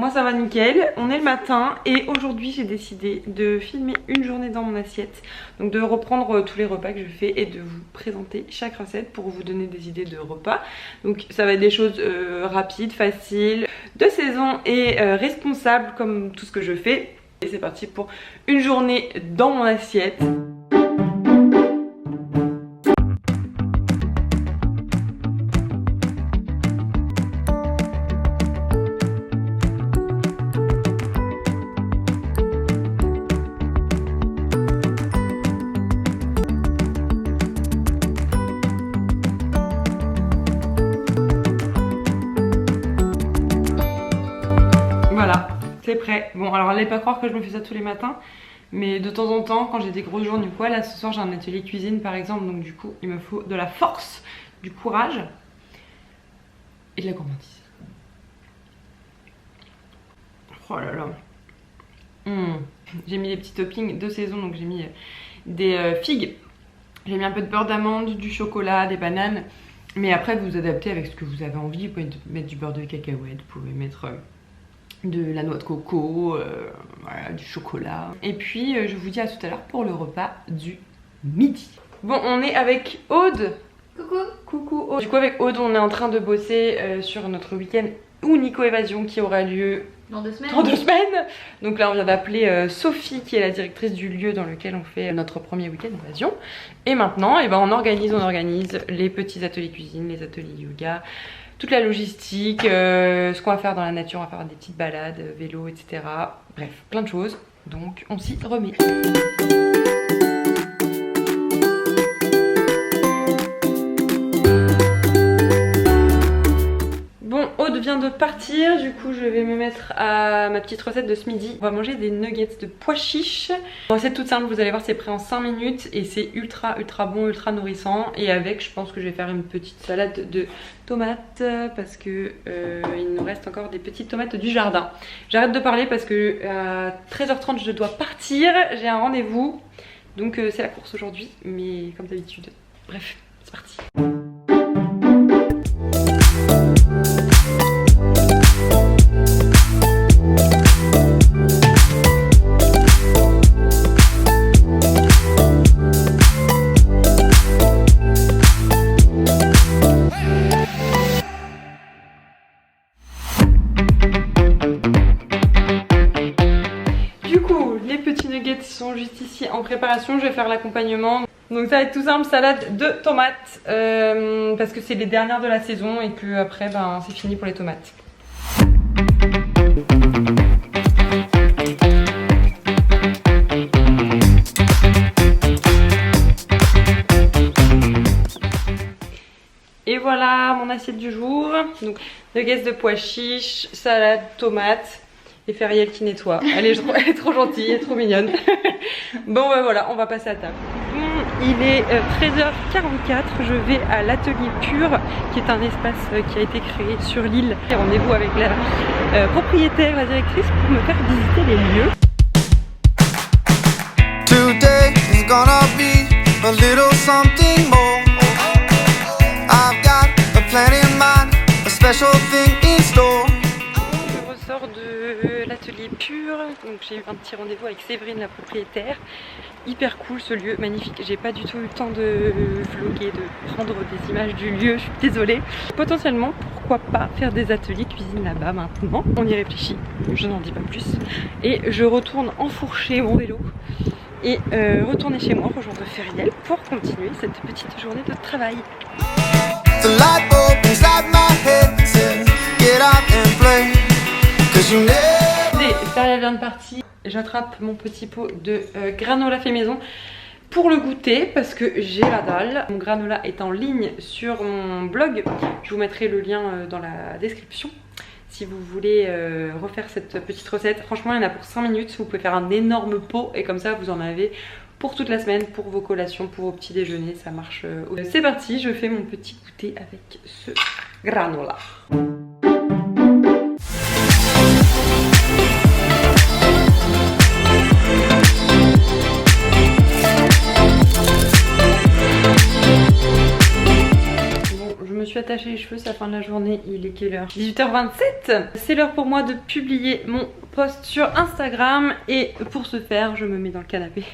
moi ça va nickel, on est le matin et aujourd'hui j'ai décidé de filmer une journée dans mon assiette. Donc de reprendre tous les repas que je fais et de vous présenter chaque recette pour vous donner des idées de repas. Donc ça va être des choses rapides, faciles, de saison et responsables comme tout ce que je fais. Et c'est parti pour une journée dans mon assiette. Voilà, c'est prêt. Bon, alors allez pas croire que je me fais ça tous les matins, mais de temps en temps, quand j'ai des grosses journées ou quoi, là ce soir j'ai un atelier cuisine par exemple, donc du coup il me faut de la force, du courage et de la gourmandise. Oh là là. J'ai mis des petits toppings de saison, donc j'ai mis des figues, j'ai mis un peu de beurre d'amande, du chocolat, des bananes, mais après vous adaptez avec ce que vous avez envie. Vous pouvez mettre du beurre de cacahuète, vous pouvez mettre de la noix de coco, voilà, du chocolat. Et puis je vous dis à tout à l'heure pour le repas du midi. Bon, on est avec Aude. Coucou. Coucou Aude. Du coup avec Aude on est en train de bosser sur notre week-end Unico Évasion qui aura lieu dans 2 semaines. Dans 2 semaines. Donc là on vient d'appeler Sophie qui est la directrice du lieu dans lequel on fait notre premier week-end Évasion. Et maintenant on organise les petits ateliers cuisine, les ateliers yoga, toute la logistique, ce qu'on va faire dans la nature, on va faire des petites balades, vélo, etc. Bref, plein de choses. Donc on s'y remet. Bon, Aude vient de partir, du coup je vais me mettre à ma petite recette de ce midi. On va manger des nuggets de pois chiches. Une recette toute simple, vous allez voir, c'est prêt en 5 minutes et c'est ultra bon, ultra nourrissant. Et avec, je pense que je vais faire une petite salade de tomates parce que il nous reste encore des petites tomates du jardin. J'arrête de parler parce que à 13h30 je dois partir, j'ai un rendez-vous. Donc c'est la course aujourd'hui, mais comme d'habitude. Bref, c'est parti. Sont juste ici en préparation, je vais faire l'accompagnement. Donc ça va être tout simple, salade de tomates parce que c'est les dernières de la saison et que après c'est fini pour les tomates. Et voilà mon assiette du jour. Donc nuggets de pois chiches, salade, tomates. Et Feriel qui nettoie. Elle est trop gentille, elle est trop mignonne. Bon voilà, on va passer à table. Il est 13h44, je vais à l'atelier Pur, qui est un espace qui a été créé sur l'île. Rendez-vous avec la propriétaire, la directrice, pour me faire visiter les lieux. Today is gonna be a little something more. I've got a plan in mind, a special thing in store. De l'atelier Pur, donc j'ai eu un petit rendez-vous avec Séverine, la propriétaire. Hyper cool ce lieu, magnifique. J'ai pas du tout eu le temps de vlogger, de prendre des images du lieu, je suis désolée. Potentiellement, pourquoi pas faire des ateliers cuisine là-bas maintenant. On y réfléchit, je n'en dis pas plus. Et je retourne enfourcher mon vélo et retourner chez moi, rejoindre Feriel pour continuer cette petite journée de travail. Feriel vient de partir, j'attrape mon petit pot de granola fait maison pour le goûter parce que j'ai la dalle. Mon granola est en ligne sur mon blog, je vous mettrai le lien dans la description si vous voulez refaire cette petite recette. Franchement il y en a pour 5 minutes, vous pouvez faire un énorme pot et comme ça vous en avez pour toute la semaine, pour vos collations, pour vos petits déjeuners, ça marche. C'est parti, je fais mon petit goûter avec ce granola. suis attachée les cheveux, c'est la fin de la journée, il est quelle heure? 18h27. C'est l'heure pour moi de publier mon post sur Instagram et pour ce faire je me mets dans le canapé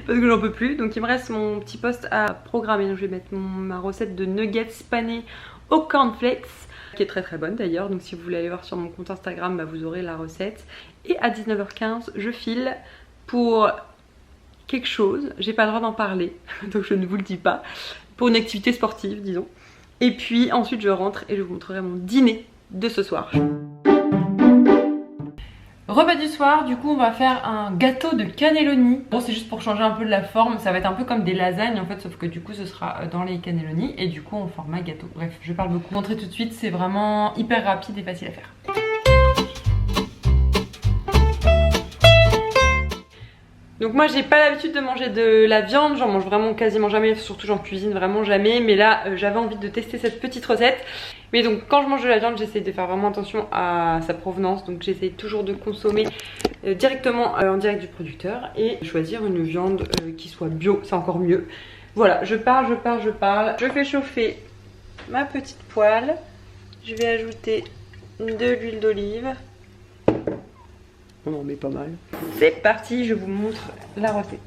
parce que j'en peux plus. Donc il me reste mon petit post à programmer, donc je vais mettre ma recette de nuggets panés au cornflakes qui est très très bonne d'ailleurs, donc si vous voulez aller voir sur mon compte Instagram, bah, vous aurez la recette. Et à 19h15 je file pour quelque chose, j'ai pas le droit d'en parler donc je ne vous le dis pas, pour une activité sportive disons. Et puis ensuite je rentre et je vous montrerai mon dîner de ce soir. Repas du soir, du coup on va faire un gâteau de cannelloni. Bon, c'est juste pour changer un peu de la forme, ça va être un peu comme des lasagnes en fait, sauf que du coup ce sera dans les cannelloni et du coup en format gâteau. Bref, je parle beaucoup. Montrer tout de suite, c'est vraiment hyper rapide et facile à faire. Donc moi j'ai pas l'habitude de manger de la viande, j'en mange vraiment quasiment jamais, surtout j'en cuisine vraiment jamais. Mais là j'avais envie de tester cette petite recette. Mais donc quand je mange de la viande j'essaie de faire vraiment attention à sa provenance. Donc j'essaie toujours de consommer directement en direct du producteur et choisir une viande qui soit bio, c'est encore mieux. Voilà, je parle. Je fais chauffer ma petite poêle. Je vais ajouter de l'huile d'olive. On en met pas mal. C'est parti, je vous montre la recette.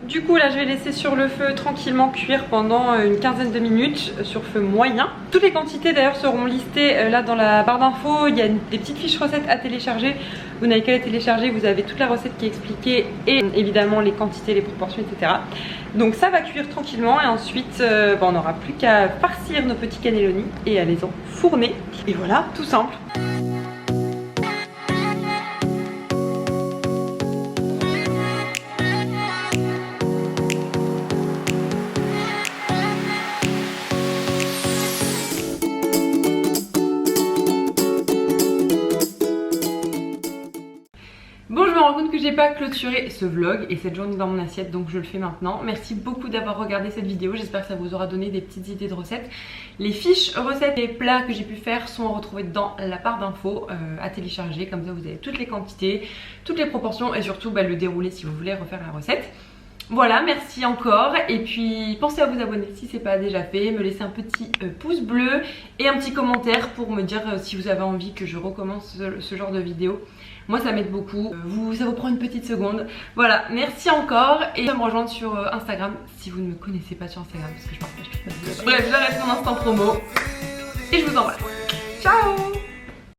Du coup là je vais laisser sur le feu tranquillement cuire pendant une quinzaine de minutes sur feu moyen. Toutes les quantités d'ailleurs seront listées là dans la barre d'infos. Il y a des petites fiches recettes à télécharger. Vous n'avez qu'à les télécharger, vous avez toute la recette qui est expliquée et évidemment les quantités, les proportions, etc. Donc ça va cuire tranquillement et ensuite on n'aura plus qu'à farcir nos petits cannelloni et à les enfourner. Et voilà, tout simple. Bon, je me rends compte que j'ai pas clôturé ce vlog et cette journée dans mon assiette, donc je le fais maintenant. Merci beaucoup d'avoir regardé cette vidéo, j'espère que ça vous aura donné des petites idées de recettes. Les fiches recettes et plats que j'ai pu faire sont à retrouver dans la barre d'infos à télécharger, comme ça vous avez toutes les quantités, toutes les proportions et surtout le déroulé si vous voulez refaire la recette. Voilà, merci encore et puis pensez à vous abonner si c'est pas déjà fait, me laisser un petit pouce bleu et un petit commentaire pour me dire si vous avez envie que je recommence ce genre de vidéo. Moi ça m'aide beaucoup, ça vous prend une petite seconde. Voilà, merci encore et me rejoindre sur Instagram si vous ne me connaissez pas sur Instagram parce que je partage toute ma vie. Bref, j'arrête mon instant promo et je vous embrasse. Ciao!